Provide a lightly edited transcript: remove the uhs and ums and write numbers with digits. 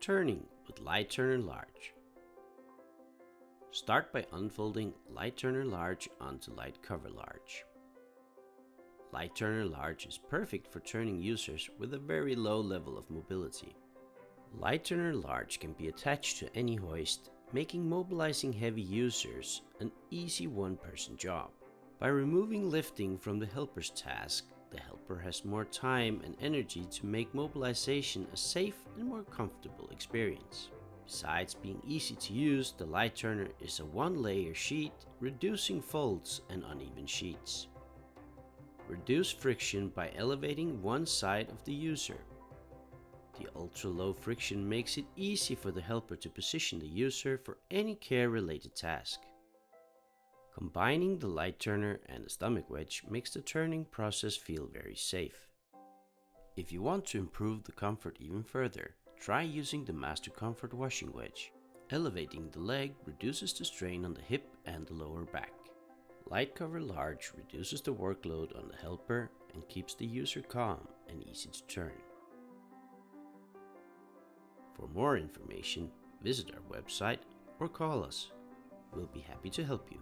Turning with Light Turner Large. Start by unfolding Light Turner Large onto Light Cover Large. Light Turner Large is perfect for turning users with a very low level of mobility. Light Turner Large can be attached to any hoist, making mobilizing heavy users an easy one-person job. By removing lifting from the helper's task, the helper has more time and energy to make mobilization a safe and more comfortable experience. Besides being easy to use, the Light Turner is a one-layer sheet, reducing folds and uneven sheets. Reduce friction by elevating one side of the user. The ultra-low friction makes it easy for the helper to position the user for any care-related task. Combining the Light Turner and the stomach wedge makes the turning process feel very safe. If you want to improve the comfort even further, try using the Master Comfort washing wedge. Elevating the leg reduces the strain on the hip and the lower back. Light Cover Large reduces the workload on the helper and keeps the user calm and easy to turn. For more information, visit our website or call us. We'll be happy to help you.